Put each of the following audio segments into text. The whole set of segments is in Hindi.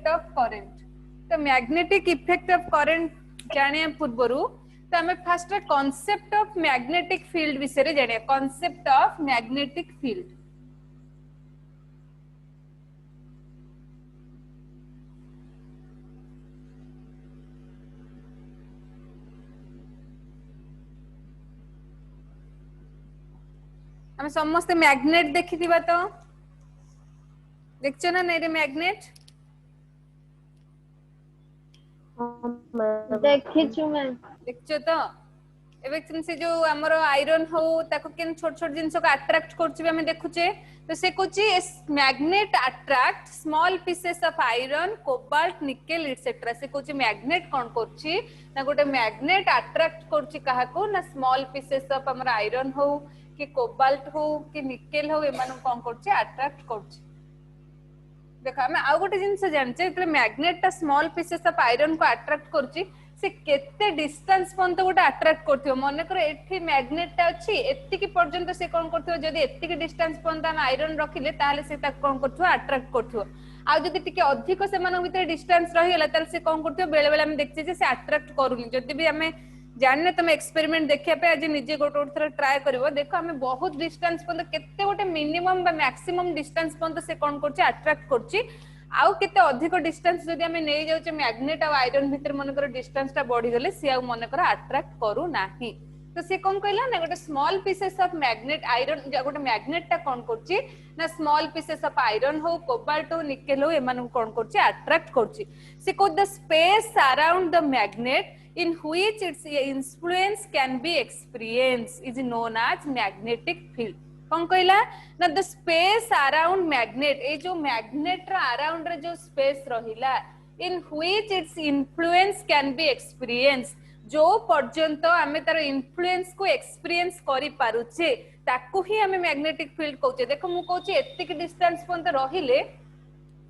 ऑफ करंट तो मैग्नेटिक इफेक्ट ऑफ करंट जाने पूर्वरु तो हमें first concept of magnetic field विषय जानिया कांसेप्ट ऑफ मैग्नेटिक फील्ड हम समस्त मैग्नेट देखि दिबा तो देखछो ना नहीं रे मैग्नेट देखिछु मैं देखछो तो एबे से जो हमर आयरन हो ताको केन छोट छोट जिंस को अट्रैक्ट करछि हम देखुचे तो से Kochi magnet attract small pieces of iron cobalt nickel etcetera से कोची मैग्नेट कोन करछि ना गोटे मैग्नेट अट्रैक्ट करछि काहा को ना स्मॉल पीसेस ऑफ हमर आयरन हो कि कोबाल्ट हो कि निकेल हो एमान कोन करछि अट्रैक्ट करछि देखा हम आ गोटे जिंस जानछे कि मैग्नेट ता स्मॉल पीसेस ऑफ आयरन को अट्रैक्ट करछि से केते डिस्टेंस पर्यंत गोटे अट्रैक्ट करथियो मन कर एठी मैग्नेट ता अछि एत्ति की पर्यंत से कोन करथियो जदी एत्ति की डिस्टेंस पर्यंत हम आयरन रखिले ताले से ता कोन करथियो अट्रैक्ट करथियो आ जदी टिके अधिक से मन भीतर डिस्टेंस रहिला ताले से कोन करथियो बेले बेले हम देखछि जे से अट्रैक्ट करूनी जदी भी हमें जानने तुम एक्सपेरिमेंट देखिया पे आज निजे गोटे गोटे थरा ट्राई करिवो देखो हमें बहुत डिस्टेंस पर्यंत केते गोटे मिनिमम बा मैक्सिमम डिस्टेंस पर्यंत से कोन करछि अट्रैक्ट करछि आउ केते अधिक डिस्टेंस जदी हमें नै जाउचे मैग्नेट आ आयरन भीतर मन कर डिस्टेंस ता बढ़ी गेले से आ मन कर अट्रैक्ट करू नाही तो से कोन कहला ना गोटे small pieces of magnet iron गोटे मैग्नेट ता कोन करछि ना स्मॉल पीसेस ऑफ आयरन हो कोबाल्ट हो निकेल हो एमान कोन करछि अट्रैक्ट करछि से को the space around the magnet in which its influence can be experienced is known as magnetic field कौन कहला ना द स्पेस अराउंड मैग्नेट ए जो मैग्नेट रा अराउंड रे जो स्पेस रहिला in which its influence can be experienced जो पर्यंत हमें तार इन्फ्लुएंस को एक्सपीरियंस करि पारुछे ताकू ही हमें मैग्नेटिक फील्ड कहउछे देखो मु कहउछे एत्ति की डिस्टेंस पर्यंत रहिले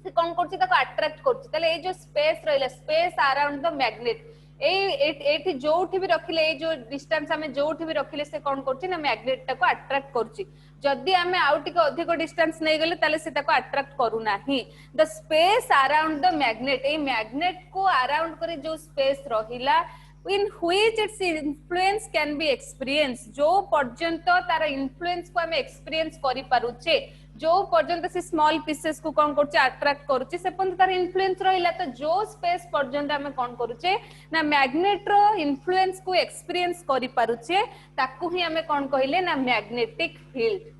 से कोन करछि ताको अट्रैक्ट करछि तले ए जो स्पेस रहिला स्पेस अराउंड द मैग्नेट एठी जोठी भी रखिले ए जो डिस्टेंस हमें जोठी भी रखिले से कोन करछि ना मैग्नेट टाको अट्रैक्ट करछि जदी हमें आउट के अधिक डिस्टेंस नै गेले ताले से ताको अट्रैक्ट करू नाही the space around the magnet a magnet को अराउंड करे जो स्पेस रहिला in which its influence can be experienced जो पर्यंत तार इन्फ्लुएंस को हमें एक्सपीरियंस करि पारुछे जो पर्यंत से स्मॉल पीसेस को कोन करछे अट्रैक्ट करछे से पर्यंत तार इन्फ्लुएंस रहिला तो जो स्पेस पर्यंत हमें कोन करछे ना मैग्नेट रो इन्फ्लुएंस को एक्सपीरियंस करि पारुछे ताकू ही हमें कोन कहिले ना मैग्नेटिक फील्ड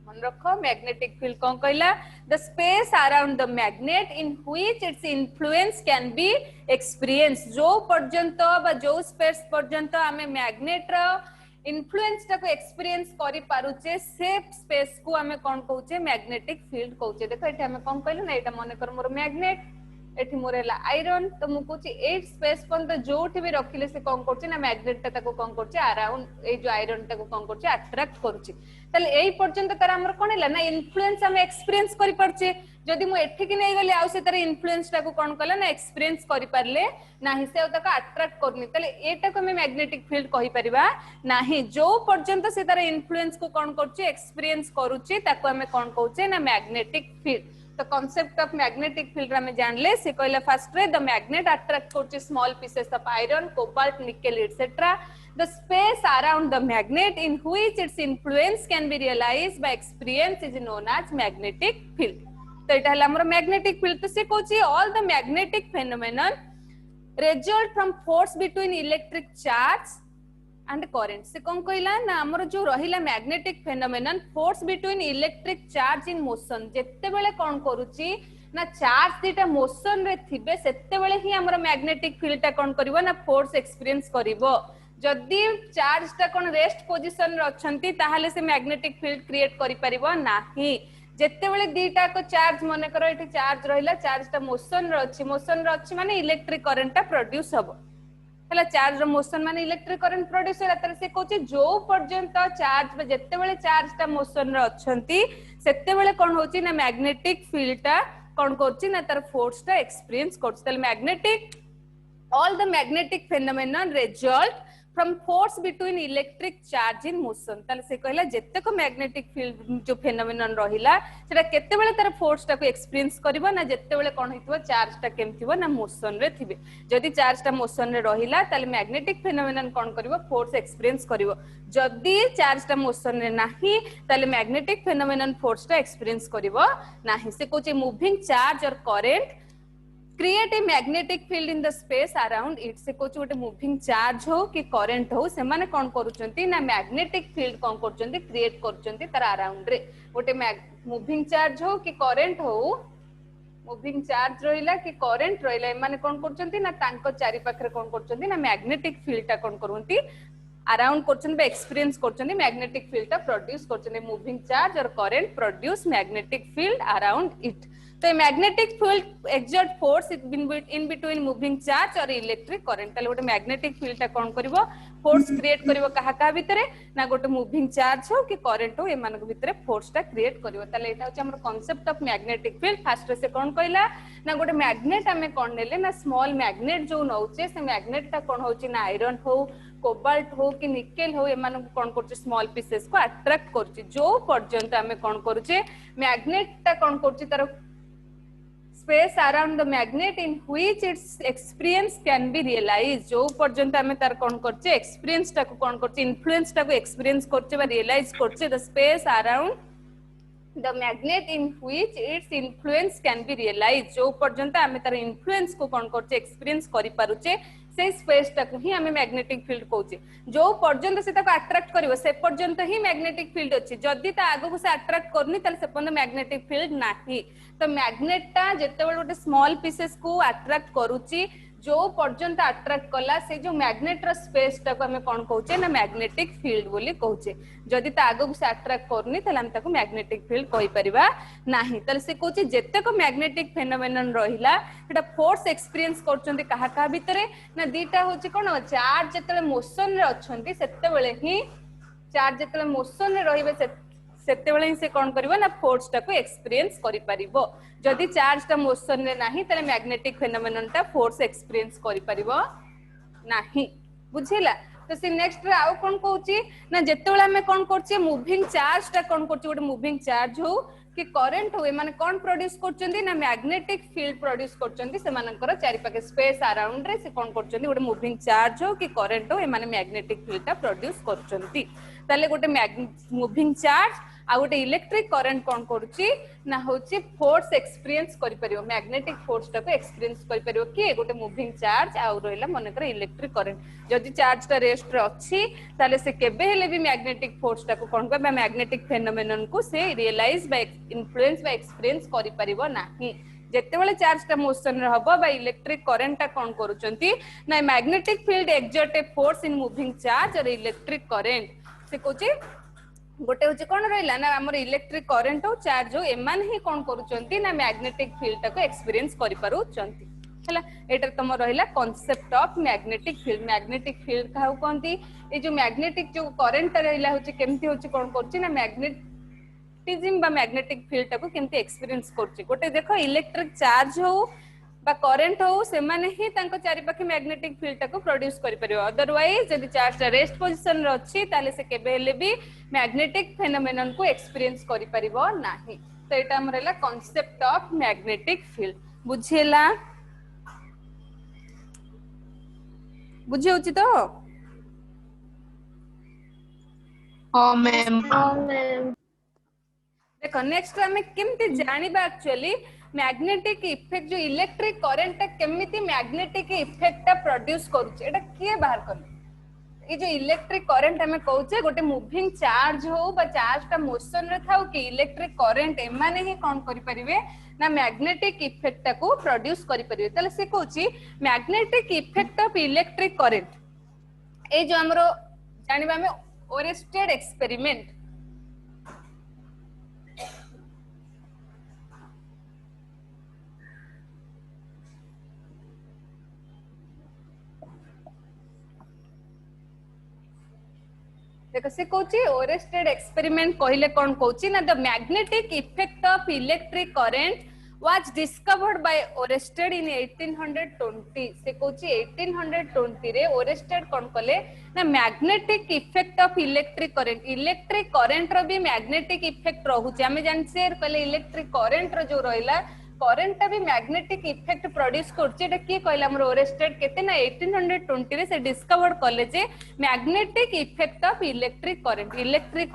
मन रखो मैग्नेटिक फील्ड कौन कहला the space around the magnet in which its influence can B experience जो पर्यंत बा जो स्पेस पर्यंत हमें मैग्नेट रो इन्फ्लुएंस टाको एक्सपीरियंस करि पारुचे से स्पेस को हमें कोन कहउचे मैग्नेटिक फील्ड कहउचे देखो एठी हमें कोन कहले ना एटा मने कर मोर मैग्नेट एठी मोर हला आयरन तो मु कहउची ए स्पेस पन तो जोठी भी रखिले से कोन करचे ना मैग्नेट टाको कोन करचे अराउंड ए जो आयरन टाको कोन करचे अट्रैक्ट करचे तले एई पर्यंत तार हमर कोन हला ना इन्फ्लुएंस हम एक्सपीरियंस करि परचे जदी मु एठी कि नै गले आउ से तार इन्फ्लुएंस टाको कोन कला ना एक्सपीरियंस करि परले नाही से ताको अट्रैक्ट करनी तले एटा को हम मैग्नेटिक फील्ड कहि परिबा नाही जो पर्यंत से तार इन्फ्लुएंस को कोन करचे एक्सपीरियंस करूचे ताको हम कोन कहउचे ना मैग्नेटिक फील्ड तो कांसेप्ट ऑफ मैग्नेटिक फील्ड में जानले से कहला first ray the magnet attract करचे small pieces of iron cobalt nickel etcetera the space around the magnet in which its influence can be realized by experience is known as magnetic field तो एटा हला हमर magnetic field तो से Kochi all the magnetic phenomenon result from force between electric charge and current से कोन कहला ना हमर जो रहिला magnetic phenomenon force between electric charge in motion जेते बेले कोन करूची ना चार्ज दीटा मोशन रे थिबे सेते बेले ही हमर मैग्नेटिक फील्ड ता कोन करबो ना फोर्स एक्सपीरियंस करबो जदी चार्ज ता कोन रेस्ट पोजीशन रे अछंती ताहाले से मैग्नेटिक फील्ड क्रिएट करि परिबो नाही जेते बेले दीटा को चार्ज मने करो एठी चार्ज रहिला चार्ज ता मोशन रे अछि माने इलेक्ट्रिक करंट ता प्रोड्यूस हबो हला चार्ज रो मोशन माने इलेक्ट्रिक करंट प्रोड्यूस होला तर से कोचे जो पर्यंत चार्ज जेते बेले चार्ज ता मोशन रे अछंती सेते बेले कोन होची ना मैग्नेटिक फील्ड ता कोन करछि ना तार फोर्स ता एक्सपीरियंस करछि तले magnetic all the magnetic phenomenon result from force between electric charge in motion ताले से कहला जेतेक मैग्नेटिक फील्ड जो फेनोमेनन रहिला सेटा केते बेले तार फोर्स टा को एक्सपीरियंस करबो ना जेते बेले कोन हितबो चार्ज टा केमथिबो ना मोशन रे थिबे जदि चार्ज टा मोशन रे रहिला ताले मैग्नेटिक फेनोमेनन कोन करबो फोर्स एक्सपीरियंस करबो जदि चार्ज टा मोशन रे नाही ताले मैग्नेटिक फेनोमेनन फोर्स टा एक्सपीरियंस करबो नाही से कोचे मूविंग चार्ज और current create a magnetic field in the space around it से कोच गोटे मूविंग चार्ज हो कि करंट हो से माने कोन करूचंती ना मैग्नेटिक फील्ड कोन करूचंती क्रिएट करूचंती तार अराउंड रे गोटे मूविंग चार्ज हो कि करंट हो मूविंग चार्ज रहिला कि करंट रहिला माने कोन करूचंती ना तांको चारि पाखरे कोन करूचंती ना मैग्नेटिक फील्ड ता कोन करूंती अराउंड करचंती बा एक्सपीरियंस करचंती मैग्नेटिक फील्ड ता प्रोड्यूस करचंती मूविंग चार्ज और current produce magnetic field around it तो magnetic field exert force in between moving charge और इलेक्ट्रिक करंट ताले गोटे मैग्नेटिक फील्ड ता कोन करबो फोर्स क्रिएट करबो काहा का भितरे ना गोटे मूविंग चार्ज हो कि करंट हो एमान के भितरे फोर्स ता क्रिएट करबो ताले एटा होचे हमर concept of magnetic field fast से कोन कहला ना गोटे मैग्नेट हमें कोन नेले ना स्मॉल मैग्नेट जो नौचे से मैग्नेट ता कोन होची ना आयरन हो कोबाल्ट हो कि निकेल हो एमान को कोन करछ स्मॉल पीसेस को अट्रैक्ट करछ जो पर्यंत हमें कोन करूचे मैग्नेट ता कोन करछ तार space around the magnet in which its experience can be realized जो पर्यंत हमें तार कोन करछे एक्सपीरियंस टा को कोन करछे इन्फ्लुएंस टा को एक्सपीरियंस करछे बा रियलाइज करछे the space around the magnet in which its influence can be realize जो पर्यंत हमें तार इन्फ्लुएंस को कोन करछे एक्सपीरियंस करि पारुछे से स्पेस टा को ही हमें मैग्नेटिक फील्ड कहूचे जो पर्यंत से ताको अट्रैक्ट करिवो से पर्यंत ही मैग्नेटिक फील्ड अछि जदि ता आगो को से अट्रैक्ट करनी ताले से पर्यंत मैग्नेटिक फील्ड नाही तो मैग्नेट ता जेते बेले गोटे स्मॉल पीसेस को अट्रैक्ट करूची जो पर्यंत अट्रैक्ट कला से जो मैग्नेट रो स्पेस टा को हमें कोन कहूचे ना मैग्नेटिक फील्ड बोली कहूचे जदि ता आगो को से अट्रैक्ट करनी ताले हम ताको मैग्नेटिक फील्ड कहि परिबा नाही ताले से कहूचे जेते को मैग्नेटिक फेनोमेनन रहिला एटा फोर्स एक्सपीरियंस करचंती काहा का भितरे ना दीटा होची कोन चार्ज जेते मोशन रे अछंती सेते बेले ही चार्ज जेते मोशन रे रहिबे सेते बेले से कोन करबो ना फोर्स टा को एक्सपीरियंस करि परिबो जदि चार्ज टा मोशन रे नाही तले मैग्नेटिक फेनोमेनन टा फोर्स एक्सपीरियंस करि परिबो नाही बुझिला तो से नेक्स्ट रे आउ कोन कहूची ना जेते बेले हमें कोन करछे मूविंग चार्ज टा कोन करछे गोटे मूविंग चार्ज हो कि करंट हो माने कोन प्रोड्यूस करचंदी ना मैग्नेटिक फील्ड प्रोड्यूस करचंदी से मानकर चारि पाके स्पेस अराउंड रे से कोन करचंदी गोटे मूविंग चार्ज हो कि करंट हो माने मैग्नेटिक फील्ड टा प्रोड्यूस करचंदी ताले गोटे मूविंग चार्ज आ गोटे इलेक्ट्रिक करंट कोन करूची ना होची फोर्स एक्सपीरियंस करि परियो मैग्नेटिक फोर्स टा को एक्सपीरियंस करि परियो कि गोटे मूविंग चार्ज आ रहला माने कर इलेक्ट्रिक करंट जदि चार्ज टा रेस्ट रे अछि ताले से केबे हेले भी मैग्नेटिक फोर्स टा को कोन बा मैग्नेटिक फेनोमेनन को से रियलाइज बा इन्फ्लुएंस बा एक्सपीरियंस करि परिबो नाही जेते बेले चार्ज टा मोशन रे हबो बा इलेक्ट्रिक करंट टा कोन करूचंती ना magnetic field exert a force in moving charge और इलेक्ट्रिक करंट से कोची गोटे होची कोन रहला ना हमर इलेक्ट्रिक करंट हो चार्ज हो एमान ही कोन करूचंती ना मैग्नेटिक फील्ड टा को एक्सपीरियंस करि पारुचंती हला एटर तम रहला कांसेप्ट ऑफ मैग्नेटिक फील्ड काहू कोंती ए जो मैग्नेटिक जो करंट रहला होची केमती होची कोन करची ना मैग्नेटिज्म बा मैग्नेटिक फील्ड टा को केमती एक्सपीरियंस करची गोटे देखो इलेक्ट्रिक चार्ज हो बा करंट हो से माने ही तांको चारि पाखे मैग्नेटिक फील्ड टा को प्रोड्यूस करि परियो अदरवाइज यदि चार्ज रेस्ट पोजीशन रे अछि ताले से केबे हेले भी मैग्नेटिक फेनोमेनन को एक्सपीरियंस करि परिबो नाही तो एटा हमरेला कांसेप्ट ऑफ मैग्नेटिक फील्ड बुझेला बुझे होची तो हां मैम देखो नेक्स्ट हमें केमती जानिबा एक्चुअली मैग्नेटिक इफेक्ट जो इलेक्ट्रिक करंट केमिति मैग्नेटिक इफेक्ट प्रोड्यूस करूचे एटा के बाहर करले ये जो इलेक्ट्रिक करंट हमें कहूचे गोटे मूविंग चार्ज हो बा चार्ज टा मोशन रे थाउ कि इलेक्ट्रिक करंट एमाने ही कोन करि परिवे ना मैग्नेटिक इफेक्ट को प्रोड्यूस करि परिवे तले से कहूची magnetic effect of electric current ए जो हमरो जानिबा में ओरेस्टेड एक्सपेरिमेंट देखो से कोची ओरेस्टेड एक्सपेरिमेंट कहले कोन कोची ना the magnetic effect of electric current was discovered by Oersted in 1820 से कोची 1820 रे ओरेस्टेड कोन कले ना magnetic effect of electric current रो भी मैग्नेटिक इफेक्ट रहउची हमें जान से कहले इलेक्ट्रिक करंट रो जो रहिला करंट भी मैग्नेटिक इफेक्ट प्रोड्यूस करछि एटा की कहला हमर ओरेस्टेड केते ना 1820 रे से डिस्कवर कले जे magnetic effect of electric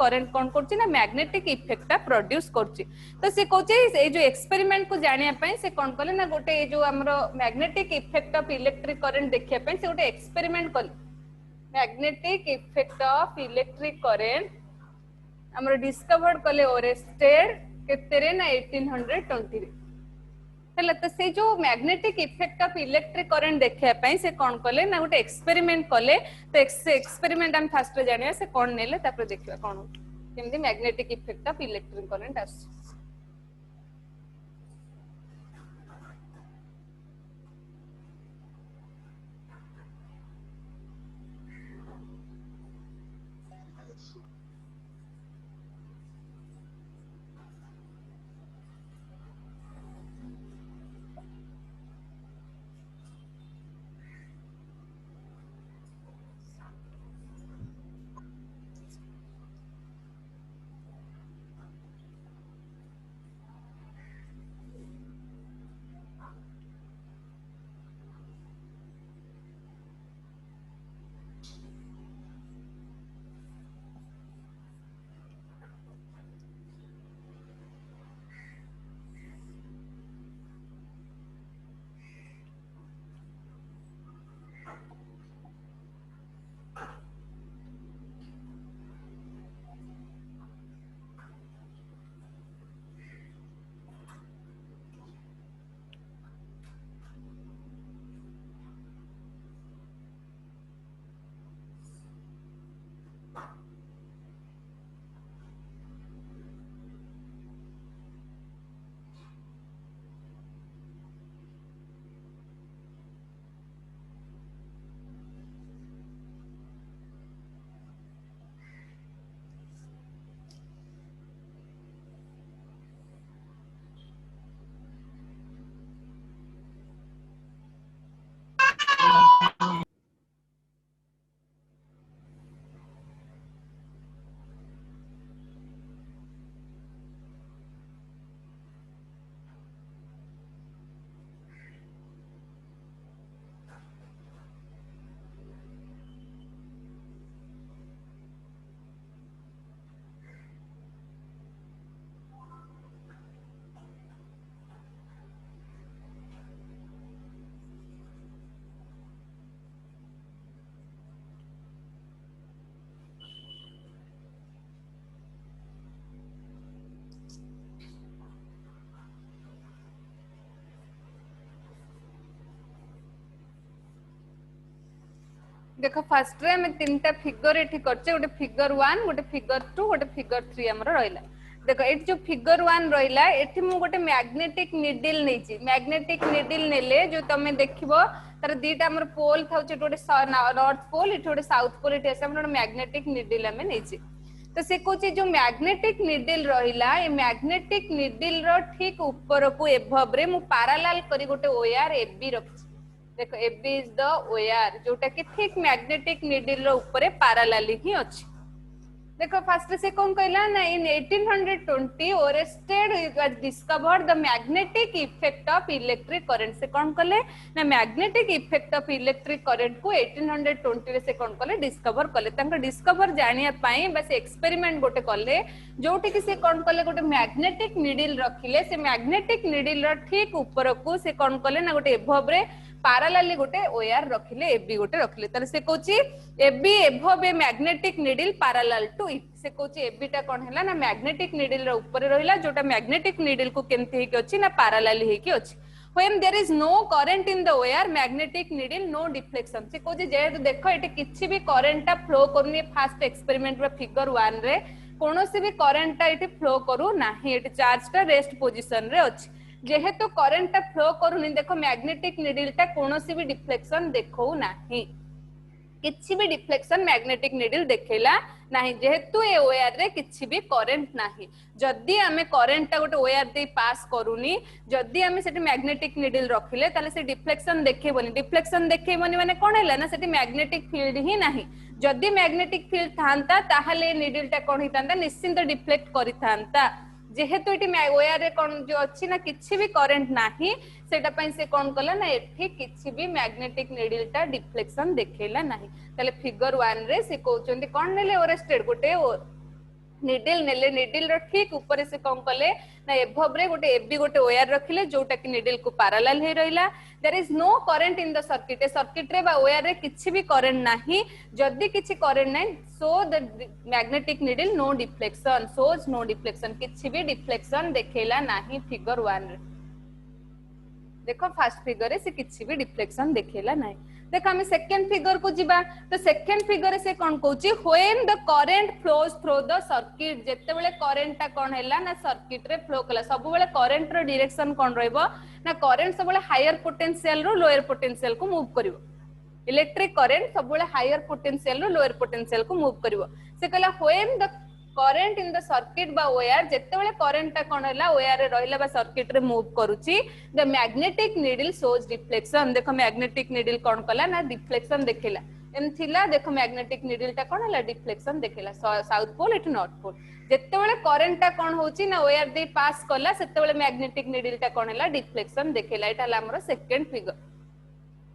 current कोन करछि ना मैग्नेटिक इफेक्ट प्रोड्यूस करछि तो से कहछि ए जो एक्सपेरिमेंट को जानिया पय से कोन कले ना गोटे जो हमर magnetic effect of electric current देखिया पय से गोटे एक्सपेरिमेंट कले magnetic effect of electric current हमर डिस्कवर कले ओरेस्टेड केते रे ना 1820 रे हेला तो से जो magnetic effect of electric current देखिया पय से कोन कले ना गोटे एक्सपेरिमेंट कले तो एक्सपेरिमेंट हम फास्ट जानिया से कोन नेले तापर देखिबा कोन केमदी magnetic effect of electric current आस देखो फर्स्ट रे हमें तीनटा फिगर एठी करचे गोटे फिगर 1 गोटे फिगर 2 गोटे फिगर 3 हमर रहिला देखो एठी जो फिगर 1 रहिला एठी मु गोटे मैग्नेटिक नीडल नेची मैग्नेटिक नीडल नेले जो तमे देखिबो तार दीटा हमर पोल थाउचे गोटे नॉर्थ पोल एठी गोटे साउथ पोल एठी आसे हमर मैग्नेटिक नीडल हमें नेची तो से कोची जो मैग्नेटिक नीडल रहिला ए मैग्नेटिक नीडल रो ठीक ऊपर को एभव रे मु पैरेलल करी गोटे वायर एबी रखछि देखो एबी इज द वायर जोटा कि ठीक मैग्नेटिक नीडल रो ऊपर पैरेलल ही अछि देखो फर्स्ट से कौन कहला ना इन 1820 Oersted was discovered the magnetic effect of electric current से कौन कले ना magnetic effect of electric current को 1820 रे से कौन कले डिस्कवर कले तांका डिस्कवर जानिया पई बस एक्सपेरिमेंट गोटे कले जोटी कि से कौन कले गोटे मैग्नेटिक नीडल रखिले से मैग्नेटिक नीडल रो ठीक ऊपर को से कौन कले ना गोटे एभव रे पैरेलल गोटे वायर रखिले एबी गोटे रखिले तार से कहूची एबी एभव a magnetic needle parallel to it से कहूची एबी टा कोन हैला ना मैग्नेटिक नीडल रो ऊपर रहिला जोटा मैग्नेटिक नीडल को केमते हे के अछि ना पैरेलल हे के अछि when there is no current in the wire magnetic needle no deflection से कहूची जे देखो एटे किछि भी करंट टा फ्लो करनी फर्स्ट एक्सपेरिमेंट रो फिगर 1 रे कोनोसी भी करंट टा एटे फ्लो करू नाही एटे चार्ज टा रेस्ट पोजीशन रे अछि जेहेतु करंट टा फ्लो करूनी देखो मैग्नेटिक नीडल टा कोनोसी भी डिफ्लेक्शन देखौ नाही किछि भी डिफ्लेक्शन मैग्नेटिक नीडल देखेला नाही जेहेतु ए ओयार रे किछि भी करंट नाही जदी आमे करंट टा गोटे ओयार दे पास करूनी जदी आमे सेठी मैग्नेटिक नीडल रखिले ताले से डिफ्लेक्शन देखेबनी माने कोन हैला ना सेठी मैग्नेटिक फील्ड ही नाही जदी मैग्नेटिक फील्ड थांता ताहले नीडल टा कोन हितांता निश्चिंत डिफ्लेक्ट करिथांता जेहेतु एटी ओयार रे कोन जो अछि ना किछि भी करंट नाही सेटा पई से कोन कला ना एठी किछि भी मैग्नेटिक नीडल टा डिफ्लेक्शन देखेला नाही ताले फिगर 1 रे से कहउचंती कोन नेले ओरेस्टेड गोटे निडल नेले निडल रो ठीक ऊपर से कोन कले ना एभव रे गोटे एबी गोटे ओयार रखिले जोटा कि निडल को पैरेलल हे रहिला there is no current in the circuit रे बा ओयार रे किछि भी करंट नाही जदी किछि करंट नाही so the magnetic needle no deflection shows no deflection किछि भी डिफ्लेक्शन देखेला नाही फिगर 1 रे देखो फर्स्ट फिगर रे से किछि भी डिफ्लेक्शन देखेला नाही देखो हम सेकंड फिगर को जिबा तो सेकंड फिगर से कोन कहउची when the current flows through the circuit जेते बेले करंट ता कोन हैला ना सर्किट रे फ्लो कला सब बेले करंट रो डायरेक्शन कोन रहइबो ना करंट सब बेले हायर पोटेंशियल रो लोअर पोटेंशियल को मूव करिवो इलेक्ट्रिक करंट सब बेले हायर पोटेंशियल रो लोअर पोटेंशियल को मूव करिवो से कहला when the current in the circuit बा ओयार जेते बेले करंट ता कोन हैला ओयार रे रहिला बा सर्किट रे मूव करूची the magnetic needle shows deflection देखो मैग्नेटिक नीडल कोन कला ना डिफ्लेक्शन देखेला एम थिला देखो मैग्नेटिक नीडल ता कोन हैला डिफ्लेक्शन देखेला south pole at north pole जेते बेले करंट ता कोन होची ना ओयार दे पास कला सेते बेले मैग्नेटिक नीडल ता कोन हैला डिफ्लेक्शन देखेला एटा हला हमर सेकंड फिगर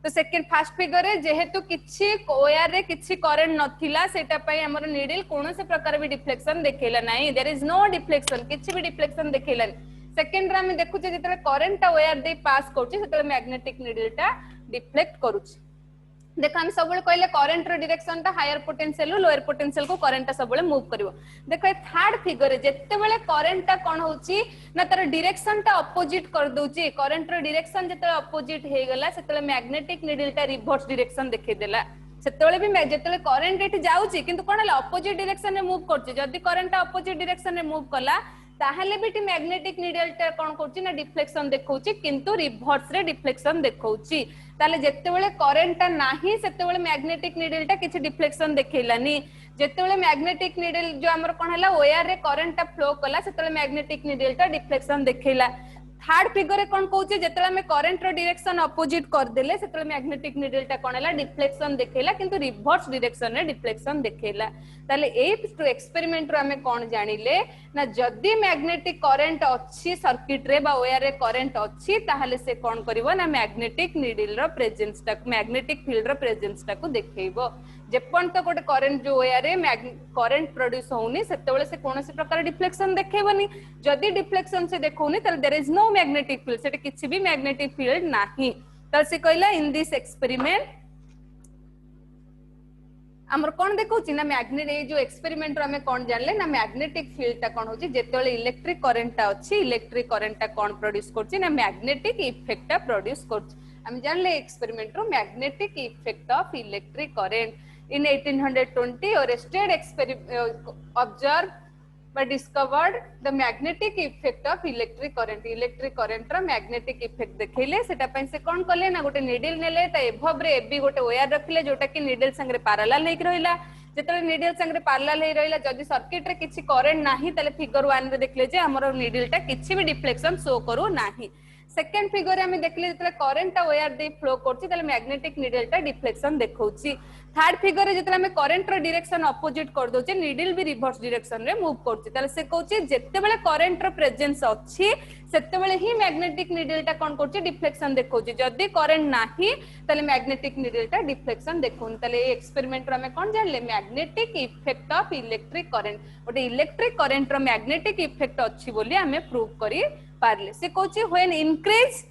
तो सेकंड फर्स्ट फिगर रे जेहेतु किछि ओयार रे किछि करंट नथिला सेटा पई हमर नीडल कोनो से प्रकार भी डिफ्लेक्शन देखेला नाही देयर इज नो डिफ्लेक्शन किछि भी डिफ्लेक्शन देखेला सेकंड रे हम देखु जे जेते करंट ता ओयार दे पास करछि सेते मैग्नेटिक नीडल ता डिफ्लेक्ट करूछि देखो हम सब कहले करंट रो डायरेक्शन ता हायर पोटेंशियल लोअर पोटेंशियल को करंट ता सब मूव करिवो देखो ए थर्ड फिगर जेते बेले करंट ता कोन होची ना तार डायरेक्शन ता अपोजिट कर दोची करंट रो डायरेक्शन जेते अपोजिट हे गला सेते मैग्नेटिक नीडल ता रिवर्स डायरेक्शन देखै देला सेते भी जेते करंट एठी जाउची किंतु कोन हला अपोजिट डायरेक्शन रे मूव करची जदी करंट अपोजिट डायरेक्शन रे मूव कला ताहले भी मैग्नेटिक नीडल टा कोन करची ना डिफ्लेक्शन देखौची किंतु रिवर्स रे डिफ्लेक्शन देखौची ताले जेते बेले करंट ता नाही सेते बेले मैग्नेटिक नीडल ता किछि डिफ्लेक्शन देखैलानी जेते बेले मैग्नेटिक नीडल जो हमर कोन हला ओयार रे करंट ता फ्लो कला सेते बेले मैग्नेटिक नीडल ता डिफ्लेक्शन देखैला थर्ड फिगर रे कोन कहउचे जेते हम करंट रो डायरेक्शन अपोजिट कर देले सेते मैग्नेटिक नीडल ता कोन हला डिफ्लेक्शन देखैला किंतु रिवर्स डायरेक्शन रे डिफ्लेक्शन देखैला ताले ए एक्सपेरिमेंट रो हमें कोन जानिले ना जदी मैग्नेटिक करंट अछि सर्किट रे बा ओयार रे करंट अछि ताहले से कोन करिवो ना मैग्नेटिक नीडल रो प्रेजेंस ता मैग्नेटिक फील्ड रो प्रेजेंस ता को देखैबो जेपन तो गोटे करंट जो ओयार रे करंट प्रोड्यूस होउनी सेते बेले से कोनोसी प्रकार डिफ्लेक्शन देखेबनी जदी डिफ्लेक्शन से देखौनी त there is no magnetic field सेटे किछि भी मैग्नेटिक फील्ड नाही त से कहला इन दिस एक्सपेरिमेंट हमर कोन देखौची ना मैग्नेट ए जो एक्सपेरिमेंट रो हमें कोन जानले ना मैग्नेटिक फील्ड ता कोन होची जेतेले इलेक्ट्रिक करंट ता अछि इलेक्ट्रिक करंट ता कोन प्रोड्यूस करची ना मैग्नेटिक इफेक्ट ता प्रोड्यूस करची हम जानले एक्सपेरिमेंट रो magnetic effect of electric current in 1820 Oersted observed but discovered the magnetic effect of electric current रा magnetic effect देखैले सेटा पई से कोन करले ना गोटे नीडल नेले त एभव रे एबी गोटे ओयार रखिले जोटा कि नीडल संगे पैरेलल हेक रहिला जेतले नीडल संगे पैरेलल हे रहिला जदी सर्किट रे किछि करंट नाही तले फिगर 1 रे देखले जे हमर नीडल ता किछि भी डिफ्लेक्शन शो करू नाही सेकंड फिगर रे हम देखले जेतले करंट ता ओयार दे फ्लो करछि तले मैग्नेटिक नीडल ता डिफ्लेक्शन देखौछि थर्ड फिगर रे जेतले हम करंट रो डायरेक्शन अपोजिट कर दोचे नीडल भी रिवर्स डायरेक्शन रे मूव करछि तले से कहउछि जेते बेले करंट रो प्रेजेंस अछि सेते बेले ही मैग्नेटिक नीडल ता कोन करछि डिफ्लेक्शन देखौछि जदी करंट नाही तले मैग्नेटिक नीडल ता डिफ्लेक्शन देखौन तले एक्सपेरिमेंट रो हम कोन जानले magnetic effect of electric current ओटे इलेक्ट्रिक करंट रो मैग्नेटिक इफेक्ट अछि बोली हमें प्रूव करी पारले से कहउछि when increase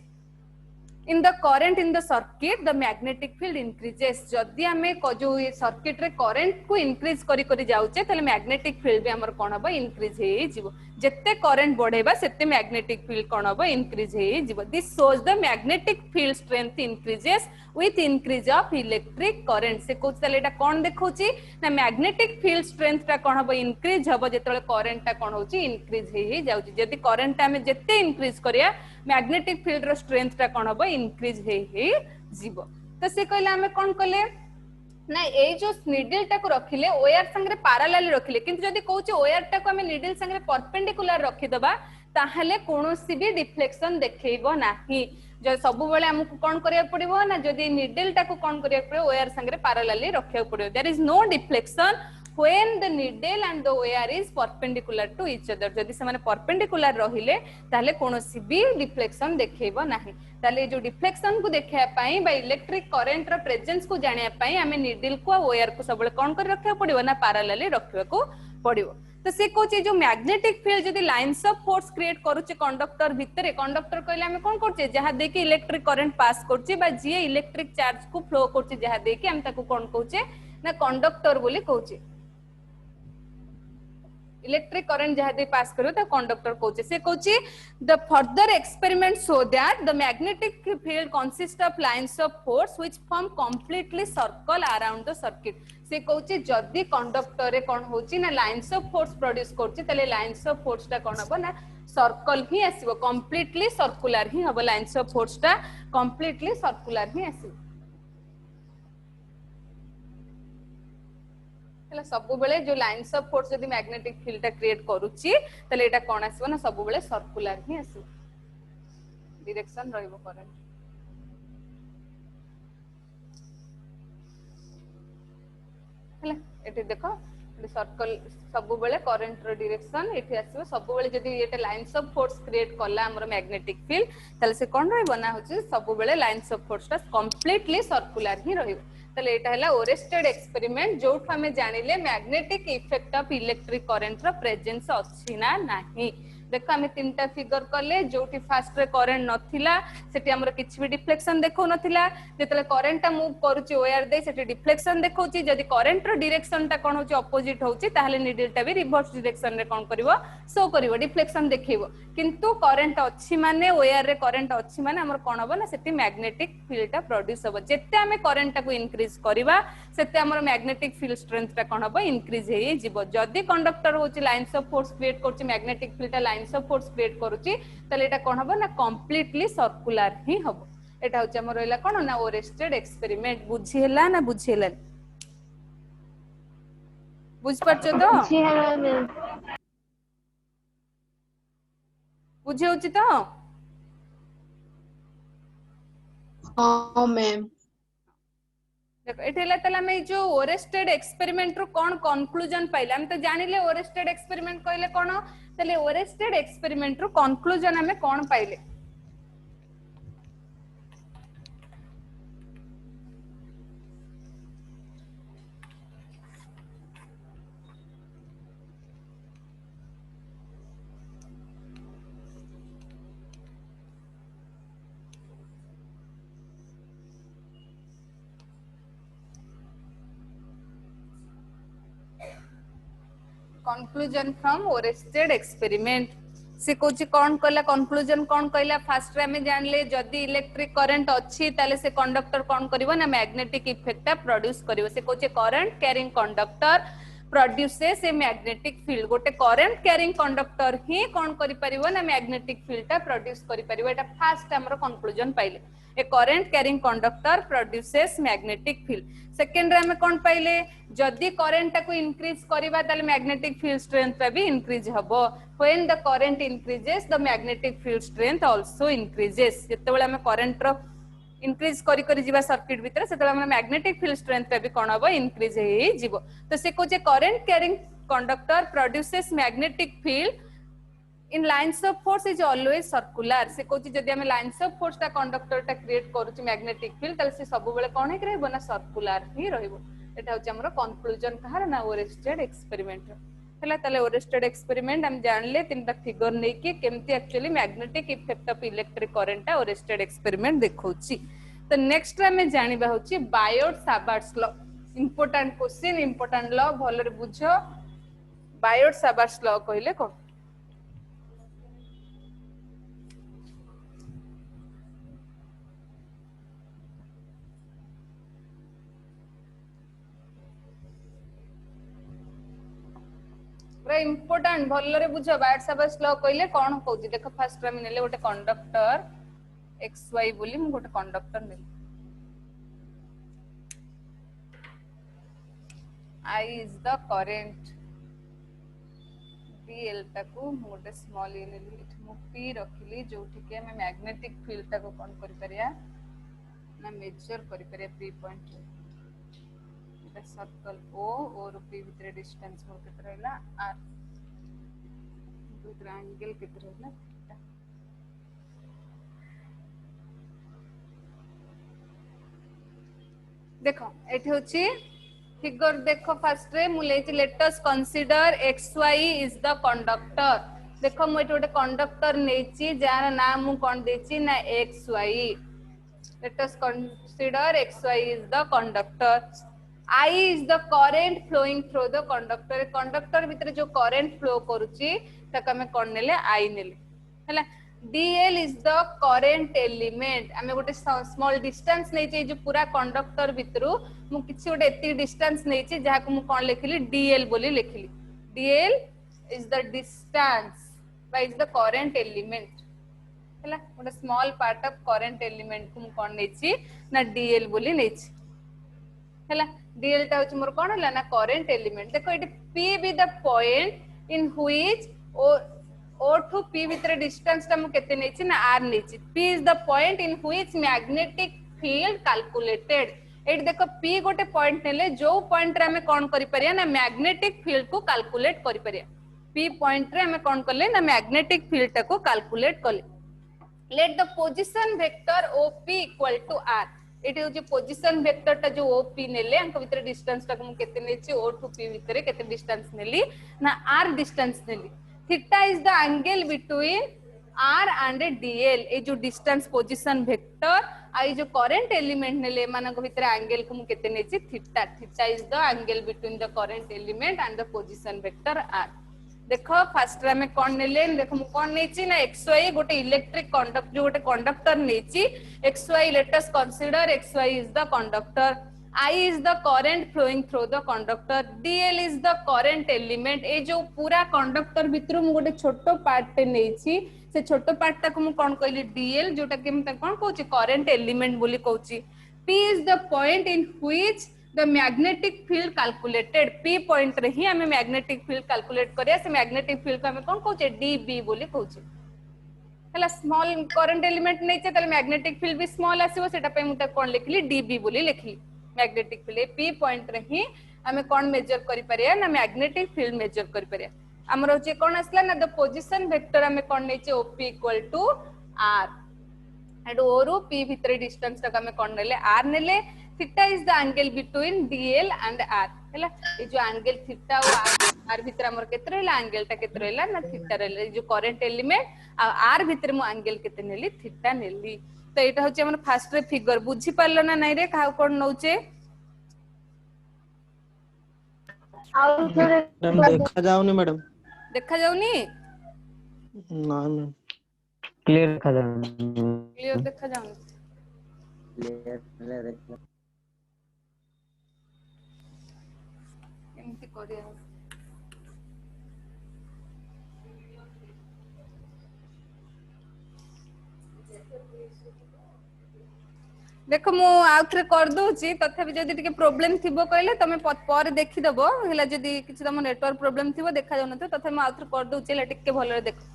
in the current in the circuit the magnetic field increases जदी हमें जो सर्किट रे करंट को इंक्रीज करी करी जाउचे तले मैग्नेटिक फील्ड भी हमर कोन हबो इंक्रीज हे जिवो जेते करंट बढ़ेबा सेते मैग्नेटिक फील्ड कोन हबो इंक्रीज हे जिवो this shows the magnetic field strength increases with increase of electric current से कुछ तले एटा कोन देखौची ना मैग्नेटिक फील्ड स्ट्रेंथ ता कोन हबो इंक्रीज हबो जेतले करंट ता कोन होची इंक्रीज हे जाउची जदी करंट ता हमें जेते इंक्रीज करिया मैग्नेटिक फील्ड रो स्ट्रेंथ ता कोन हबो इंक्रीज हे जीवो तो से कहला हमें कोन कले ना ए जो निडल टाको रखिले ओआर संगे पैरेलल रखिले किंतु जदी कहूची ओआर टाको हम निडल संगे परपेंडिकुलर रखि दबा ताहले कोनोसी भी डिफ्लेक्शन देखैबो नाही जो सब बेले हमको कोन करिया पड़िबो ना जदी निडल टाको कोन करिया पड़िबो ओआर संगे पैरेलली रखिया पड़िबो there is no deflection when the needle and the OAR is perpendicular to each other जदि से माने perpendicular रहिले ताले कोनोसी भी डिफ्लेक्शन देखैबो नाही ताले जो डिफ्लेक्शन को देखैया पई बा इलेक्ट्रिक करंट रो प्रेजेंस को जानिया पई हमें नीडल को OAR को सब बेले कोन कर रखिया पड़िबो ना पैरेलली रखिया को पड़िबो तो से कोचे जो मैग्नेटिक फील्ड जदि लाइंस ऑफ फोर्स क्रिएट करूचे कंडक्टर भितरे कंडक्टर कहले हमें कोन करचे जहा देखि इलेक्ट्रिक करंट पास करचे बा जे इलेक्ट्रिक चार्ज को फ्लो करचे जहा देखि हम ताको कोन कहूचे ना कंडक्टर बोली कहूचे इलेक्ट्रिक करंट जहा दे पास करो ता कंडक्टर कहूचे से कहूचे the further experiment show that the magnetic field consist of lines of force which form completely circle around the circuit से कहूचे जदी कंडक्टर रे कोन होची ना लाइंस ऑफ फोर्स प्रोड्यूस करची तले लाइंस ऑफ फोर्स ता कोन हबो ना सर्कल ही आसीबो कंप्लीटली सर्कुलर ही हबो लाइंस ऑफ फोर्स ता कंप्लीटली सर्कुलर ही आसीबो सब बेले जो लाइंस ऑफ फोर्स जदी मैग्नेटिक फील्ड ता क्रिएट करूची तले एटा कोन आसीबो ना सब बेले सर्कुलर ही आसीबो डायरेक्शन रहइबो करंट हला एटे देखो सर्कल सब बेले करंट रो डायरेक्शन एठी आसीबो सब बेले जदी एटा लाइंस ऑफ फोर्स क्रिएट करला हमर मैग्नेटिक फील्ड तले से कोन रहइबो ना होची सब बेले लाइंस ऑफ फोर्स ता कंप्लीटली सर्कुलर ही रहइबो तले एटा हला ओरेस्टेड एक्सपेरिमेंट जो हमें जानिले magnetic effect of electric current रो प्रेजेंस अछि ना नाही देखो हमें तीनटा फिगर करले जोटी फास्ट रे करंट नथिला सेटी हमर किछि भी डिफ्लेक्शन देखौ नथिला जेतले करंट ता मूव करूची ओआर दे सेटी डिफ्लेक्शन देखौची जदी करंट रो डायरेक्शन ता कोन होची अपोजिट होची ताहले नीडल ता भी रिवर्स डायरेक्शन रे कोन करिवो शो करिवो डिफ्लेक्शन देखैबो किंतु करंट अछि माने ओआर रे करंट अछि माने हमर कोन हबो ना सेटी मैग्नेटिक फील्ड ता प्रोड्यूस हबो जेते हमें करंट ता को इंक्रीज करिवा सेते हमर मैग्नेटिक फील्ड स्ट्रेंथ ता कोन हबो इंक्रीज हेई जिवो जदी कंडक्टर होची लाइंस ऑफ फोर्स क्रिएट करची मैग्नेटिक फील्ड ता लाइंस ऑफ फोर्स क्रिएट करूची तले एटा कोन हबो ना कंप्लीटली सर्कुलर ही हबो एटा होची हमर रहला कोन ना ओरेस्टेड एक्सपेरिमेंट बुझिहेला ना बुझिहेला बुझ परछो तो बुझे होची तो हां मैम देखो एठेला तला हम जो ओरेस्टेड एक्सपेरिमेंट रो कोन कंक्लूजन पाइला हम तो जानिले ओरेस्टेड एक्सपेरिमेंट कहले कोन तले ओरेस्टेड एक्सपेरिमेंट रो कंक्लूजन हमें कोन पाइले conclusion from orested experiment से कोची कोन कहला conclusion कोन कहला फर्स्ट रे हमें जानले जदी इलेक्ट्रिक करंट अछि ताले से कंडक्टर कोन करिवो ना मैग्नेटिक इफेक्ट प्रोड्यूस करिवो से Kochi current carrying conductor produces a magnetic field गोटे करंट कैरिंग कंडक्टर ही कोन करि परिवो ना मैग्नेटिक फील्ड ता प्रोड्यूस करि परिवो एटा फर्स्ट हमरो कंक्लूजन पाइले a current carrying conductor produces magnetic field second रे हम कोन पाइले जदी करंट को इंक्रीज करिबा ताले मैग्नेटिक फील्ड स्ट्रेंथ भी इंक्रीज हबो when the current increases the magnetic field strength also increases जते बेले हम करंट रो इंक्रीज करी करी जीवा सर्किट भीतर सेते हम मैग्नेटिक फील्ड स्ट्रेंथ भी कोन हबो इंक्रीज हे जीवो तो से कोचे current carrying conductor produces magnetic field in lines of force is always circular से कोची जदी हम lines of force ता कंडक्टर ता क्रिएट करूची मैग्नेटिक फील्ड तले से सब बेले कोन हे रहबो ना सर्कुलर ही रहबो एटा होची हमरो कंक्लूजन कहार ना ओरेस्टेड एक्सपेरिमेंट हला तले ओरेस्टेड एक्सपेरिमेंट हम जानले तीनटा फिगर नै कि केमती actually magnetic effect of electric current ता ओरेस्टेड एक्सपेरिमेंट देखौची तो नेक्स्ट रे में जानिबा होची Biot Savart's law important question important law भलरे बुझो बायोट सावर्ट्स लॉ कहले कोन इंपोर्टेंट भलरे बुझो बायोट सावर्ट्स लॉ कहले कोन कहउची देखो फर्स्ट रे नेले गोटे कंडक्टर xy बोली मु गोटे कंडक्टर नेले I is the current dl टाकू मोटे स्मॉल ए नेली मु p रखिली जोठी के हम मैग्नेटिक फील्ड टाको कोन करि परिया ना मेजर करि परिया p पॉइंट एटा सर्कल o और p भीतर डिस्टेंस मोर केते रहला r दूसरा एंगल केते रहला देखो एठी होची फिगर देखो फर्स्ट रे मु लेची let us consider xy is the conductor देखो मु एठी गोटे कंडक्टर नेची जार नाम मु कोन देची ना xy let us consider xy is the conductor I is the current flowing through the conductor conductor भीतर जो करंट फ्लो करूची ताका हमें कोन नेले I नेले हैला dl is the current element हमें गोटे स्मॉल डिस्टेंस नै छै जो पूरा कंडक्टर भितरु मु किछि गोटे एती डिस्टेंस नै छै जहा को मु कोन लिखिली dl बोली लिखिली dl is the distance by is the current element हैला गोटे small part of current element को मु कोन नै छी ना dl बोली नै छी हैला dl ता होची मोर कोन हला ना करंट एलिमेंट देखो it p be the point in which O to P भीतर डिस्टेंस ता मु केते नेछि ना R नेछि P is the point in which magnetic field calculated at देखो P गोटे पॉइंट नेले जो पॉइंट रे हमें कोन करि परिया ना मैग्नेटिक फील्ड को कैलकुलेट करि परिया P पॉइंट रे हमें कोन करले ना मैग्नेटिक फील्ड ता को कैलकुलेट करले let the position vector OP equal to R एटी होची पोजीशन वेक्टर ता जो OP नेले अंक भीतर डिस्टेंस ता को मु केते नेछि O to P भीतर केते डिस्टेंस नेली ना R डिस्टेंस नेली theta is the angle between r and dl ए जो डिस्टेंस पोजीशन वेक्टर आई जो करंट एलिमेंट नेले मानक भीतर एंगल को मु केते नेछि theta theta is the angle between the current element and the position vector r देखो फर्स्ट रे में कोन नेले देखो मु कोन नेछि ना xy गोटे इलेक्ट्रिक कंडक्टर जो गोटे कंडक्टर नेछि xy let us consider xy is the conductor I is the current flowing through the conductor dl is the current element ए जो पूरा कंडक्टर भितर मु गोटे छोटो पार्ट पे नेछि से छोटो पार्ट तक मु कोन कहली dl जोटा के हम कोन कहूची करंट एलिमेंट बोली कहूची p is the point in which the magnetic field calculated p point रे ही हमें मैग्नेटिक फील्ड कैलकुलेट करिया से मैग्नेटिक फील्ड को हमें कोन कहूचे db बोली कहूची हला स्मॉल करंट एलिमेंट नै छै तले मैग्नेटिक फील्ड भी स्मॉल आसीबो सेटा पे मु त कोन लिखली db बोली लिखली मैग्नेटिक फील्ड p पॉइंट रे ही हमें कोन मेजर करि परिया ना मैग्नेटिक फील्ड मेजर करि परिया हमर होचे कोन आसला ना द पोजीशन वेक्टर हमें कोन नै छै op equal to r and o रो p भीतर डिस्टेंस तक हमें कोन नेले r नेले theta is the angle between dl and r हैला ए जो एंगल थीटा और r भीतर हमर केते रहला एंगल ता केते रहला ना थीटा रहला जो करंट एलिमेंट आ r भीतर मु एंगल केते नेली थीटा नेली तो एटा होचे हमर फर्स्ट रे फिगर बुझी पारलो ना नै रे का कोन नउचे मैडम देखा जाउनी मैडम देखा जाउनी ना मैम क्लियर देखा जाउनी क्लियर देखा जाउनी एमती करिया देखो मु आउथरे कर दोची तथापि जदी टिके प्रॉब्लम थिबो कहले तमे पर देखि दबो हला जदी किछ तम नेटवर्क प्रॉब्लम थिबो देखा जाउ न तो तथापि मु आउथरे कर दोची ले टिके भलो देखो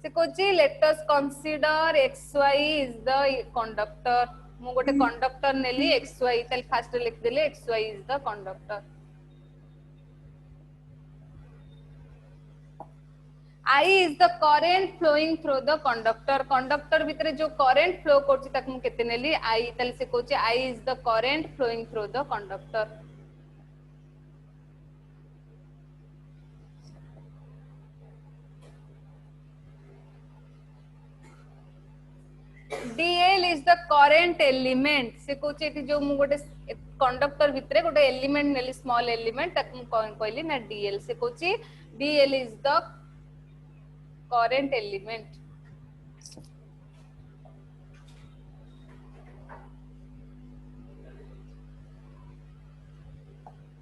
से Kochi late us consider xy is the conductor मु गोटे कंडक्टर नेली xy तल फास्ट लिख देले xy is the conductor I is the current flowing through the conductor conductor भितरे जो current flow करछि तक मु केते नेली I तल से कोछि I is the current flowing through the conductor dl is the current element से कोछि एठी जो मु गोटे कंडक्टर भितरे गोटे एलिमेंट नेली स्मॉल एलिमेंट तक मु कहली ना dl से कोछि dl is the current element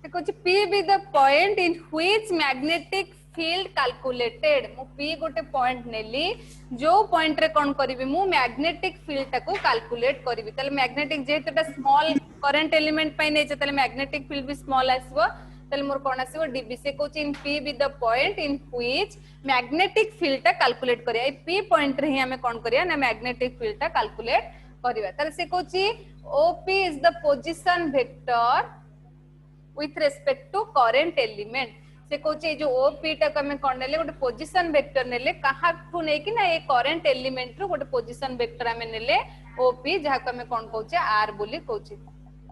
देखो p be the point in which magnetic field calculated मु p गोटे पॉइंट नेली जो पॉइंट रे कोन करबी मु मैग्नेटिक फील्ड ताको कैलकुलेट करबी तले मैग्नेटिक जेतेटा स्मॉल करंट एलिमेंट पय नै तले मैग्नेटिक फील्ड भी स्मॉल आसबो तले मोर कोन आसीबो db से coach in p with the point in which magnetic field टा कैलकुलेट करिया ए p पॉइंट रे ही हमें कोन करिया ना मैग्नेटिक फील्ड टा कैलकुलेट करिवा तले से coach op is the position vector with respect to current element से कोचे जो ओपी टा कमे कोन नेले गोटे पोजीशन वेक्टर नेले कहा ठु नै कि ना ए करंट एलिमेंट रो गोटे पोजीशन वेक्टर हमें नेले ओपी जहा कमे कोन कहूचे आर बोली कहूचे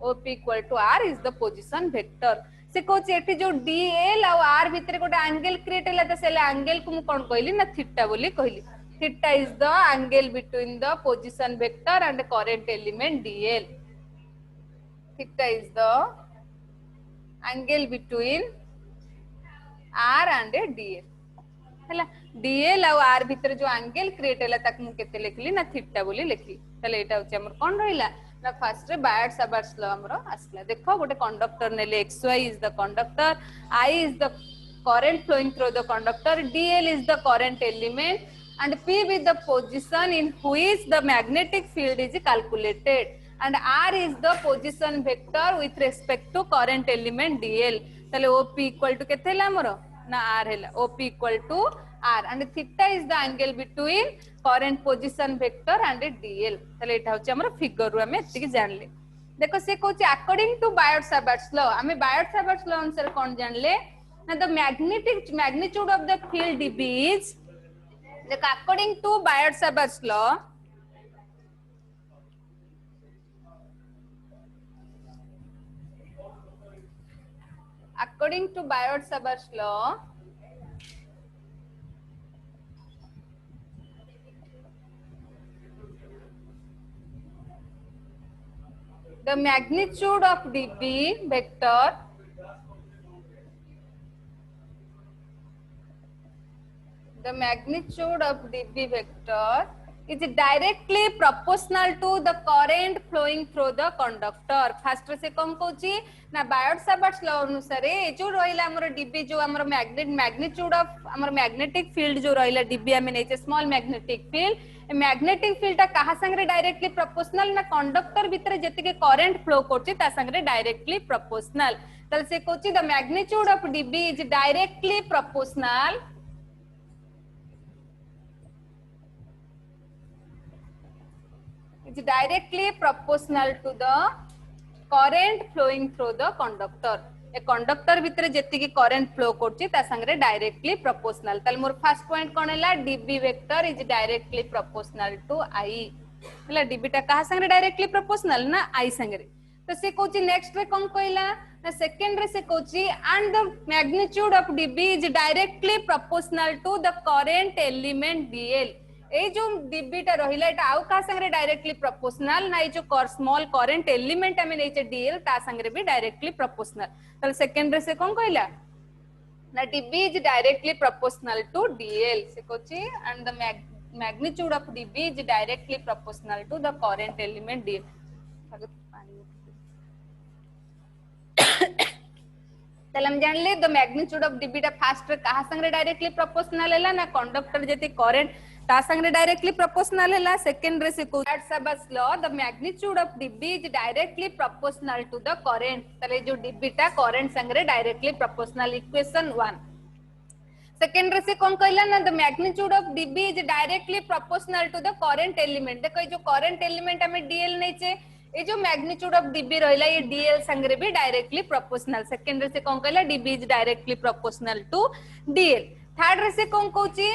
OP equal to r is the position vector से कोचे एठी जो डीएल और आर भीतर गोटे एंगल क्रिएट होला त सेले एंगल को मु कोन कहली ना थीटा बोली कहली theta is the angle between the position vector and current element DL theta is the angle between r and dl हला dl और r भीतर जो एंगल क्रिएट होला तक मु केते लिखली ना थीटा बोली लिखली तले एटा होचे हमर कोन रहिला ना फर्स्ट रे बायट-सावर्ट्स लॉ हमरो आसला देखो गोटे कंडक्टर नेले xy is the conductor I is the current flowing through the conductor dl is the current element and p with the position in which the magnetic field is calculated and r is the position vector with respect to current element dl tale op equal to केते हला हमरो ना r हला op equal to r and theta is the angle between current position vector and dl tale एटा होचे हमरो फिगर रु हमें एतिकी जानले देखो से कोचे अकॉर्डिंग टू बायट-सावर्ट्स लॉ हमें बायट-सावर्ट्स लॉ अनुसार कोन जानले ना the magnetic magnitude of the field db is देखो according to Biot Savart's law according to Biot-Savart's law the magnitude of db vector is directly proportional to the current flowing through the conductor first से कौन कहूची ना बायट-सावर्ट्स लॉ अनुसार ए जो रहिला हमर db जो हमर मैग्नीट्यूड ऑफ हमर मैग्नेटिक फील्ड जो रहिला db हमें नेचे small magnetic field magnetic field ता कहा संगे डायरेक्टली प्रोपोर्शनल ना कंडक्टर भीतर जति के करंट फ्लो करची ता संगे डायरेक्टली प्रोपोर्शनल तल से कहूची the magnitude of db is directly proportional is directly proportional to the current flowing through the conductor a conductor भीतर जेति की करंट फ्लो करची ता संगे डायरेक्टली प्रोपोर्शनल तल मोर फर्स्ट पॉइंट कोन हला db vector is directly proportional to i हला db ता कहा संगे डायरेक्टली प्रोपोर्शनल ना i संगे तो से कोची नेक्स्ट रे कोन कहला ना सेकंड रे से कोची and the magnitude of db is directly proportional to the current element dl ए जो db टा रहिला एटा आउ का संगे डायरेक्टली प्रोपोर्शनल ना ए जो स्मॉल करंट एलिमेंट हमें नैचे dl ता संगे भी डायरेक्टली प्रोपोर्शनल तल सेकंड रे से कोन कहला ना db is directly proportional to dl से कोची and the magnitude of db is directly proportional to the current element dl तल हम जान ले द मैग्नीट्यूड ऑफ db टा फास्ट रे कहा संगे डायरेक्टली प्रोपोर्शनल हैला ना कंडक्टर जति करंट ता संगे डायरेक्टली प्रोपोर्शनल हैला सेकंड रे से को Biot Savart's law the magnitude of db is directly proportional to the current तले जो db टा करंट संगे डायरेक्टली प्रोपोर्शनल इक्वेशन 1 सेकंड रे से कोन कहला ना the magnitude of db is directly proportional to the current element देखो जो करंट एलिमेंट हमें dl नैचे ए जो मैग्नीट्यूड ऑफ db रहला ये dl संगे भी डायरेक्टली प्रोपोर्शनल सेकंड रे से कोन कहला db is directly proportional to dl third रे से कोन कहूची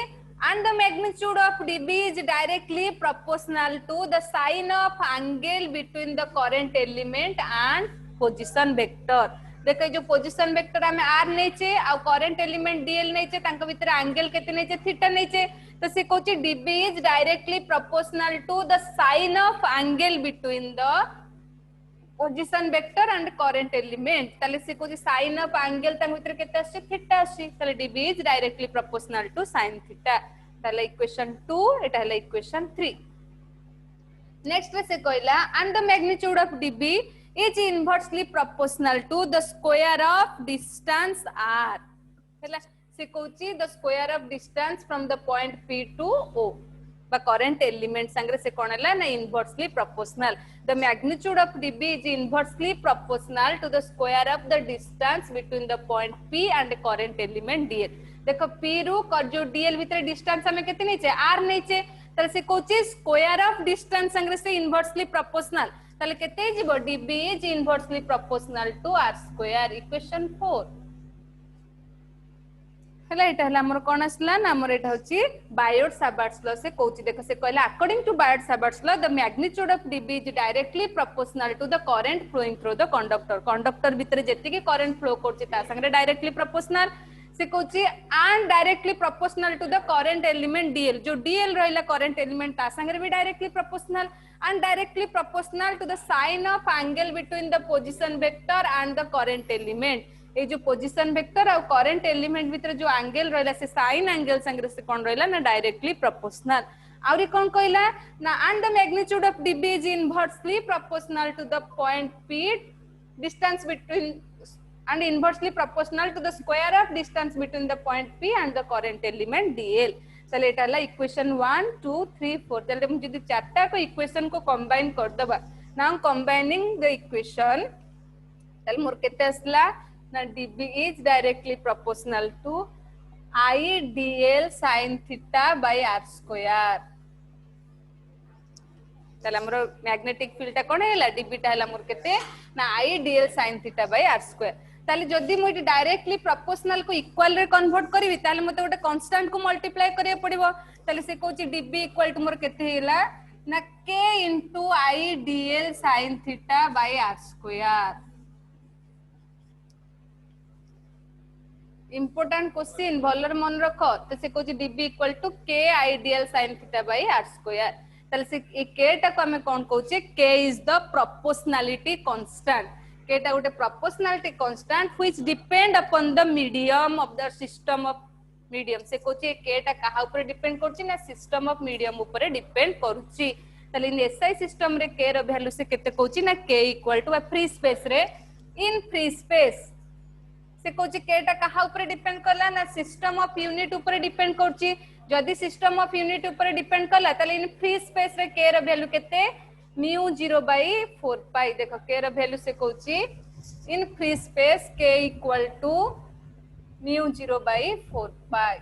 and the magnitude of db is directly proportional to the sign of angle between the current element and position vector देखो जो पोजीशन वेक्टर हमें r नैचे आ करंट एलिमेंट dl नैचे तांका भीतर एंगल केते नैचे थीटा नैचे तो से कोची db is directly proportional to the sign of angle between the position vector and current element ताले से कोची sign of angle तांका भीतर केते आसी थीटा आसी ताले db is directly proportional to sin theta ताले इक्वेशन 2 एटा हला इक्वेशन 3 नेक्स्ट रे से कहला and the magnitude of db is inversely proportional to the square of distance r हला से कहूची the square of distance from the point p to o बा करंट एलिमेंट संगे से कोन हला ना inversely proportional the magnitude of dB is inversely proportional to the square of the distance between the point P and current element dl देखो P रु जो dl भीतर डिस्टेंस हमें केते नैचे r नैचे तले से कोची स्क्वायर ऑफ डिस्टेंस संगे से इनवर्सली प्रोपोर्शनल तले केते जीवो dB is inversely proportional to r square equation 4 हला एटा हला हमर कोन आसला ना हमर एटा होची बायोट साबार्ट्स लॉ से कोची देखो से कहला according to Biot Savart's law the magnitude of dB is directly proportional to the current flowing through the conductor conductor भीतर जेति के करंट फ्लो करची ता संगे डायरेक्टली प्रोपोर्शनल से कोची and directly proportional to the current element dl जो dl रहला करंट एलिमेंट ता संगे भी directly proportional and directly proportional to the sine of angle between the position vector and the current element ए जो पोजीशन वेक्टर और करंट एलिमेंट भीतर जो एंगल रहला से साइन एंगल संगे से कोन रहला ना डायरेक्टली प्रोपोर्शनल आउरी कोन कहला ना and the magnitude of dB is inversely proportional to the point P distance between and inversely proportional to the square of distance between the point P and the current element dl चले एटा ला इक्वेशन 1 2 3 4 चले हम जदी चारटा को इक्वेशन को कंबाइन कर दबा नाउ कंबाइनिंग द इक्वेशन चल मोर केते असला ना dB is directly proportional to I dl sin theta by r square चल हमरो मैग्नेटिक फील्ड ता कोन हैला dB ता हैला मोर केते ना I dl sin theta by r square ताले जदी मो डायरेक्टली प्रोपोर्शनल को इक्वल रे कन्वर्ट करबी ताले मते गोटे कांस्टेंट को मल्टीप्लाई करिया पड़िबो ताले से कोची dB इक्वल टू मोर केते हैला ना k into I dl sin theta by r square important question भलर मन रखो तो से कोची dB equal to k I dl sin theta by r square ताले से ए k टा को हमें कोन कहूचे k is the proportionality constant k टा गोटे proportionality constant which depend upon the medium of the system of medium से कोची k टा कहा ऊपर डिपेंड करची ना सिस्टम ऑफ मीडियम ऊपर डिपेंड करची ताले इन एसआई सिस्टम रे k रो वैल्यू से केते कोची ना k equal to free space रे इन फ्री स्पेस से कोची k टा कहा ऊपर डिपेंड करला ना सिस्टम ऑफ यूनिट ऊपर डिपेंड करची जदी सिस्टम ऑफ यूनिट ऊपर डिपेंड करला ताले इन फ्री स्पेस रे k रो वैल्यू केते म्यू 0/4 पाई देखो k रो वैल्यू से कोची in free space k equal to mu 0/4 pi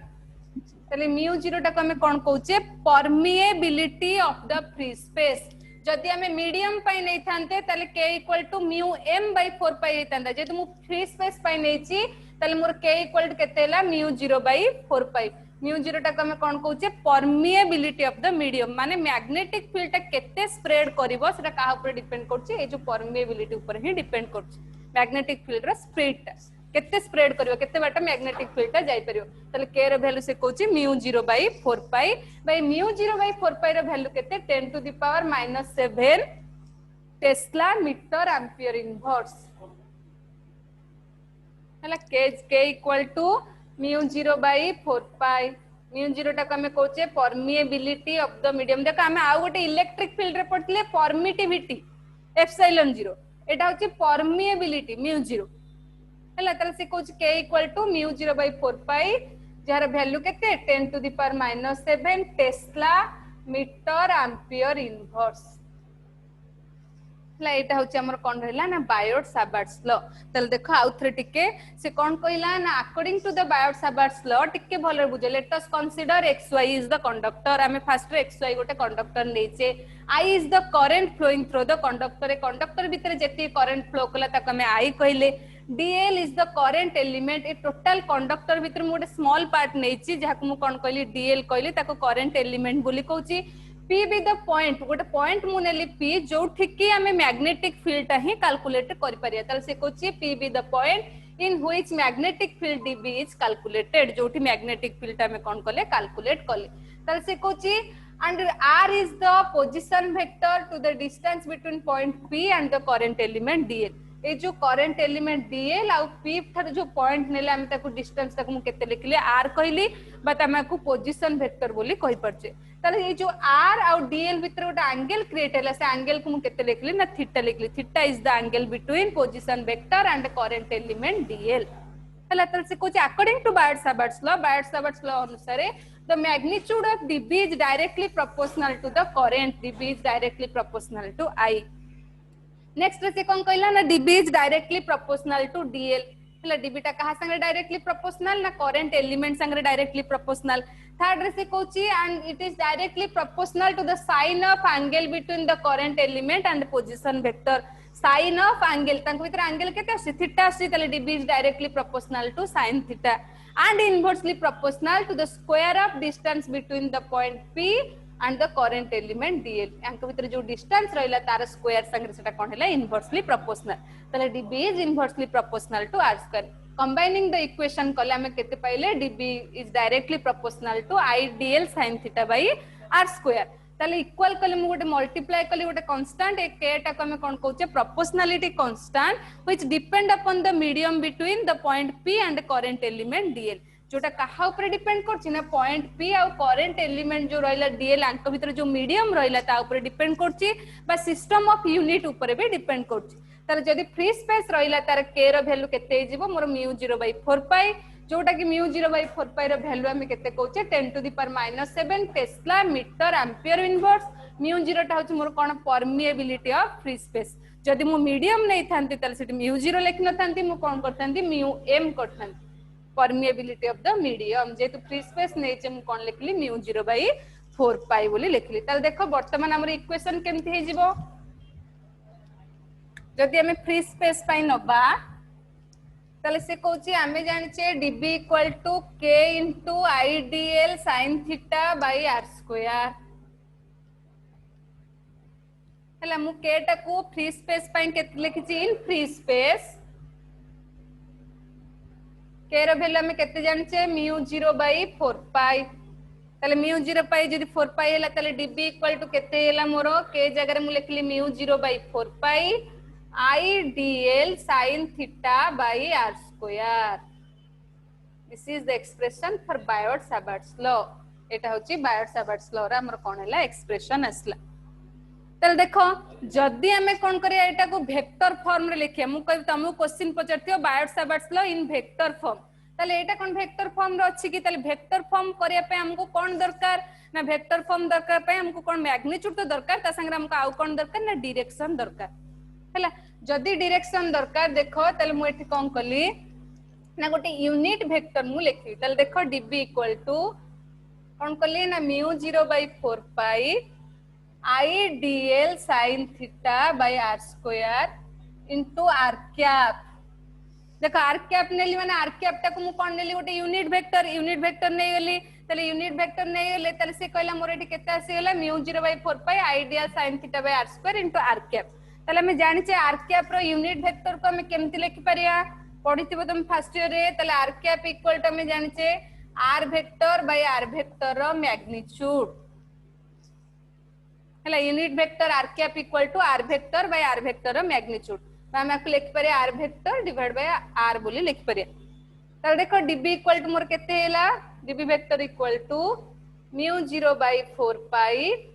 ताले म्यू 0 टा को हमें कोन कहूचे permeability of the free space जदी हमें मीडियम पाई नै थानते ताले k equal to mu m/4 पाई हेतांदा जेतु मु फ्री स्पेस पाई नैची ताले मोर k इक्वल टू केतेला म्यू 0/4 पाई म्यू 0 टा को हमें कोन कहूचे परमिएबिलिटी ऑफ द मीडियम माने मैग्नेटिक फील्ड टा केते स्प्रेड करिवो सेटा काहा ऊपर डिपेंड करची ए जो परमिएबिलिटी ऊपर ही डिपेंड करची मैग्नेटिक फील्ड रा स्प्रेड टा केते स्प्रेड करिवो केते बाटा मैग्नेटिक फील्ड टा जाई परिवो तले k रो वैल्यू से कहूची mu 0/4 pi by mu 0/4 pi रो वैल्यू केते 10 to the power -7 tesla metre ampere inverse हला k equal to mu 0/4 pi mu 0 टा को हमें कहूचे परमिएबिलिटी ऑफ द मीडियम देखो हमें आ गोटे इलेक्ट्रिक फील्ड रे पढले परमिटिविटी एप्सिलॉन 0 एटा होची परमिएबिलिटी म्यू 0 हला तले से कहूची k equal to mu 0/4 pi जार वैल्यू केते 10 to the power -7 tesla metre ampere inverse हला एटा होची हमर कोन रहला ना बायोट साबार्ट्स लॉ तल देखो आउथरे टिके से कोन कहला ना according to the Biot Savart's law टिके भलर बुझे let us consider xy is the conductor हमें फर्स्ट रे xy गोटे कंडक्टर नेचे I is the current flowing through the conductor conductor भीतर जेती करंट फ्लो कला तक हमें I कहले dl is the current element A total conductor भीतर मोटे स्मॉल पार्ट नेची जहाक मु कोन कहली dl कहली ताको करंट एलिमेंट बोली कहूची P बी द पॉइंट गोटे पॉइंट मु नेली P जो ठिकी हमें मैग्नेटिक फील्ड ही कैलकुलेट करि परिया तल से कहूची P be the point in which magnetic field dB is calculated जोठी मैग्नेटिक फील्ड हमें कोन कले कैलकुलेट कले तल से कहूची and r is the position vector to the distance between point P and the current element dl ए जो करंट एलिमेंट dl आ p थर जो पॉइंट नेले हम ताको डिस्टेंस तक मु केते लिखले r कहली बट हम को पोजीशन वेक्टर बोली कहि परचे तले ये जो r आ dl भीतर गोटा एंगल क्रिएट हैला से एंगल को मु केते लिखली ना थीटा लिखली theta is the angle between position vector and current element dl हला तल से कुछ according to Biot Savart's law अनुसार the magnitude of dB is directly proportional to the current. dB is directly proportional to I. next से कौन कहला ना dB is directly proportional to dl. ହେଲା dB टा कहा संगे डायरेक्टली प्रोपोर्शनल ना करंट एलिमेंट संगे डायरेक्टली प्रोपोर्शनल. थर्ड रे से कहूची and it is directly proportional to the sine of angle between the current element and position vector. Sine of angle तांको भीतर एंगल केते आसी थीटा आसी तले dB is directly proportional to sin theta and inversely proportional to the square of distance between the point P and the current element dl. यांक भीतर जो डिस्टेंस रहला तार स्क्वायर संगे सेटा कोन हैला इनवर्सली प्रोपोर्शनल. तले dB is inversely proportional to r square. Combining the equation कले हमें केते पाइले dB is directly proportional to I dl sin theta by r square. तले इक्वल कले मु गोटे मल्टीप्लाई कले गोटे कांस्टेंट ए k टा को हमें कोन कहउचे proportionality constant which depend upon the medium between the point P and current element dl. जोटा कहा ऊपर डिपेंड करछि ना पॉइंट P आ करंट एलिमेंट जो रहला dl अंक भीतर जो मीडियम रहला ता ऊपर डिपेंड करछि बा सिस्टम ऑफ यूनिट ऊपर भी डिपेंड करछि. तार जदी फ्री स्पेस रहला तार k रो वैल्यू केते हिजिवो मोर μ0/4 पाई जोटा कि μ0/4 पाई रो वैल्यू हम केते कहउचे 10⁻⁷ टेस्ला मीटर एम्पियर इनवर्स. μ0 टा होछि मोर कोन परमिएबिलिटी ऑफ फ्री स्पेस. जदी मु मीडियम नै थांती तार सेठी μ0 लिख न थांती मु कोन करथांती μm करथांती permeability of the medium. जेतु फ्री स्पेस नै जे मु कोन लिखली μ0/4 पाई बोली लिखली. ताल देखो वर्तमान हमर इक्वेशन केमथि हे जिवो जदि हमें फ्री स्पेस पाई नबा ताले से कहउची हमें जानिचे dB = k * I dl sin theta by r square. हला मु k टा को फ्री स्पेस पाई केते लिखिची इन फ्री स्पेस k रो वैल्यू हमें केते जानिचे μ0/4 पाई. ताले μ0 पाई जदी 4 पाई हला ताले dB = केते हला मोरो k जगह रे मु लिखली μ0/4 pi I dl sin theta by r square. This is the expression for Biot-Savart's law. एटा होची Biot-Savart's law रा हमर कोन हला एक्सप्रेशन असला. तल देखो जदी हमें कोन करिया एटा को वेक्टर फॉर्म रे लिखिया मु कहि तमु क्वेश्चन पचरतियो Biot-Savart's law in vector form. ताले एटा कोन वेक्टर फॉर्म रे अछि कि ताले वेक्टर फॉर्म करिया पे हमको कोन दरकार ना वेक्टर फॉर्म दरकार पे हमको कोन मैग्नीट्यूड तो दरकार ता संगे हमको आउ कोन दरकार ना डायरेक्शन दरकार. हला जदी डायरेक्शन दरकार देखो ताले मु एठी कोन कली ना गोटे यूनिट वेक्टर मु लिखि. ताले देखो dB = कोन कली ना μ0/4 pi I dl sin theta by r square into r cap. देखो r cap नेली माने r cap टा को मु कोन नेली गोटे यूनिट वेक्टर नै गेली. तले यूनिट वेक्टर नै गेले तले से कहला मोर एठी केते आसी गेला μ0/4 pi I dl sin theta by r square into r cap. तले हम जानि छे r cap रो यूनिट वेक्टर को हम केमति लिखि परिया पढिथिबो तुम फर्स्ट ईयर रे. तले r cap = हम जानि छे r vector by r vector रो मैग्नीट्यूड. हला unit vector r cap = r vector by r vector रो मैग्नीट्यूड. हम आपको लिख परिया r vector divide by r बोली लिख परिया. तब देखो dB = मोर केते हैला dB vector = μ0/4 pi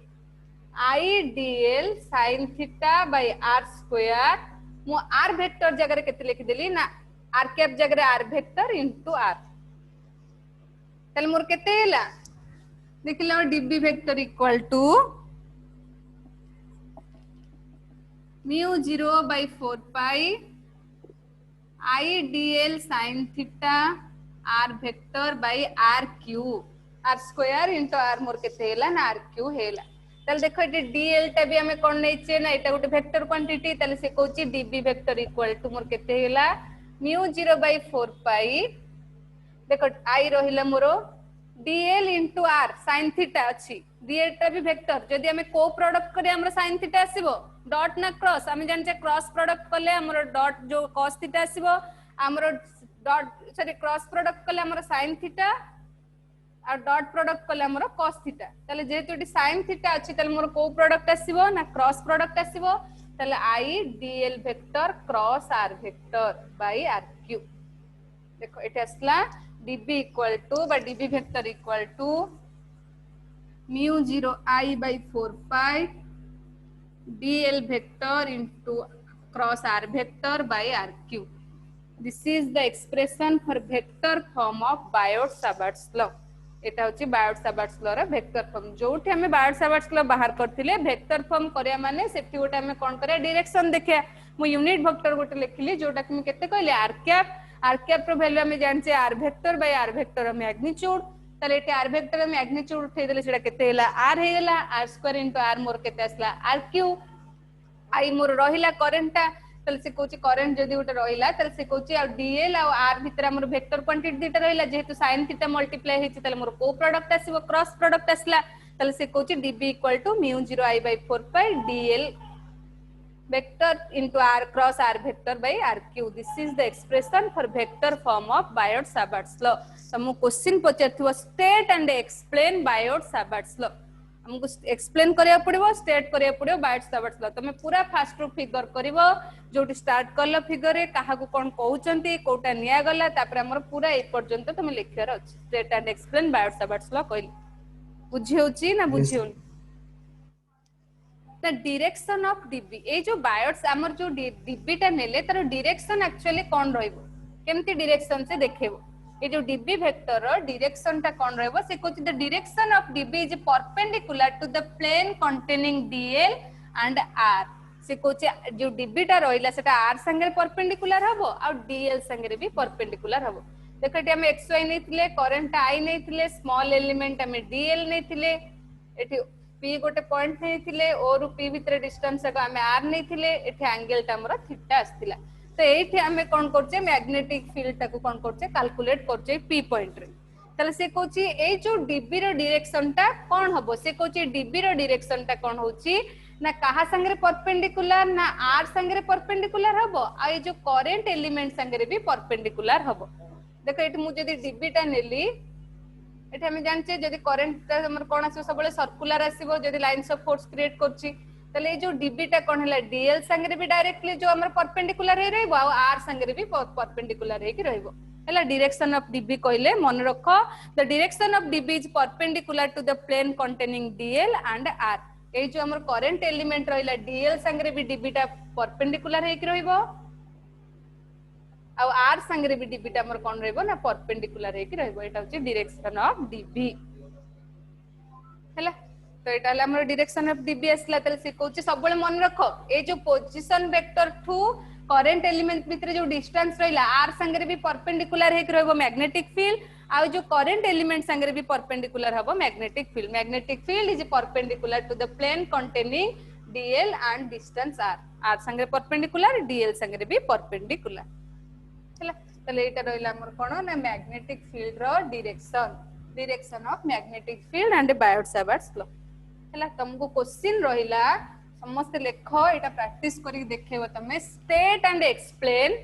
I dl sin theta by r square. मु r वेक्टर जगह रे केते लिख देली ना r cap जगह रे r वेक्टर into r. तले मोर केते हैला देखिला dB vector = μ0/4 pi I dl sin theta r vector by r cube r square into r मोर केते हैला ना r cube हैला. तले देखो एटी dl टा भी हमें कोन नै छे ना एटा गोटे वेक्टर क्वांटिटी. तले से कहउची dB वेक्टर = मोर केते हैला μ0/4 पाई देखो I रहिला मोरो dl into r sin theta अछि. dl टा भी वेक्टर जदी हमें को प्रोडक्ट करे हमर sin theta आसीबो डॉट ना क्रॉस. हमें जानि छे क्रॉस प्रोडक्ट करले हमर डॉट जो cos थीटा आसीबो हमर डॉट सॉरी क्रॉस प्रोडक्ट करले हमर sin थीटा और डॉट प्रोडक्ट करले हमर cos थीटा. तले जेहेतु एटी sin थीटा अछि तले मोर को प्रोडक्ट आसीबो ना क्रॉस प्रोडक्ट आसीबो. तले I dl vector cross r vector by r cube. देखो एटा असला dB = बा dB vector = μ0I/4 pi dl vector into cross r vector by r cube. This is the expression for vector form of Biot-Savart's law. एटा होची बायोट-सावर्ट्स लॉ रो वेक्टर फॉर्म जोठी हमें बायोट-सावर्ट्स लॉ बाहर करथिले वेक्टर फॉर्म करिया माने सेठी गोटे हमें कोन करिया डायरेक्शन देखिया मु यूनिट वेक्टर गोटे लिखली जोटा कि केते कहले r कैप रो वैल्यू हमें जानचे r vector by r vector magnitude तले एटे r वेक्टर मैग्नीट्यूड उठे देले सेटा केते हैला r हे गेला r² * r मोर केते आसला r³ आई मोर रहिला करंटटा तले से कोची करंट जदी उटे रहिला तले से कोची आ dl आ r भितर हमर वेक्टर क्वांटिटी दिटा रहिला जेहेतु sin थीटा मल्टीप्लाई हेची तले मोर को प्रोडक्ट आसीबो क्रॉस प्रोडक्ट आसला तले से कोची db = μ0I/4 pi dl vector into r cross r vector by r³ this is the expression for vector form of Biot-Savart's law हमु क्वेश्चन पचरथिबो state and explain Biot-Savart's law हमको एक्सप्लेन करिया पड़िबो स्टेट करिया पड़िबो बायोट-सावर्ट्स लॉ तमे पूरा फास्ट रू फिगर करिवो जोटी स्टार्ट करलो फिगर रे काहा को कोन कहउचंती कोटा निया गला तापर हमर पूरा ए पर्यंत तमे लिखियार अछि state and explain Biot-Savart's law कहली बुझियोची ना बुझियोनी द डायरेक्शन ऑफ डीबी ए जो बायोट्स हमर जो डीबी टा नेले तार डायरेक्शन एक्चुअली कोन रहइबो केमती डायरेक्शन से देखेबो ये जो db वेक्टर रो डायरेक्शन टा कोन रहबो से कोच the direction of db is perpendicular to the plane containing dl and r से कोच जो db टा रहिला सेटा r संगे परपेंडिकुलर हबो आ dl संगे भी परपेंडिकुलर हबो देखो एटी हम xy नैथिले करंट i नैथिले स्मॉल एलिमेंट हम dl नैथिले एटी p गोटे पॉइंट नैथिले o रु p भीतर डिस्टेंस को हम r नैथिले एटी एंगल टा हमर थीटा आस्तिला तो एठी हमें कोन करचे मैग्नेटिक फील्ड टाको कोन करचे कैलकुलेट करचे p पॉइंट रे तले से कोची ए जो db रो डायरेक्शन टा कोन हबो से कोची db रो डायरेक्शन टा कोन होची ना कहा संगे परपेंडिकुलर ना r संगे परपेंडिकुलर हबो आ ए जो करंट एलिमेंट संगे भी परपेंडिकुलर हबो देखो एठी मु जदी db टा नेली एठी हम जानचे जदी करंट टा हमर कोन आसो सबले सर्कुलर आसीबो जदी लाइंस ऑफ फोर्स क्रिएट करची तले जो db टा कोन हला dl संगे भी डायरेक्टली जो हमर परपेंडिकुलर हे रहबो आ r संगे भी परपेंडिकुलर हे कि रहबो हला डायरेक्शन ऑफ db कहले मन रखो the direction of db is perpendicular to the plane containing dl and r ए जो हमर करंट एलिमेंट रहला dl संगे भी db टा परपेंडिकुलर हे कि रहबो आ r संगे भी db टा हमर कोन रहबो ना परपेंडिकुलर हे कि रहबो एटा होची डायरेक्शन ऑफ db हला तो एटा हला हमर डायरेक्शन ऑफ db असला तले से कोची सब मन रखो ए जो position vector to current element भीतर जो डिस्टेंस रहिला r संगे भी परपेंडिकुलर हे रहबो मैग्नेटिक फील्ड आ जो करंट एलिमेंट संगे भी परपेंडिकुलर हबो magnetic field is perpendicular to the plane containing dl and distance r संगे परपेंडिकुलर dl संगे भी परपेंडिकुलर हला तले एटा रहिला हमर कोन ना मैग्नेटिक फील्ड रो direction of magnetic field and Biot Savart's law हला तुमको क्वेश्चन रहिला समस्त लेखो एटा प्रैक्टिस करी देखेबो तमे स्टेट एंड एक्सप्लेन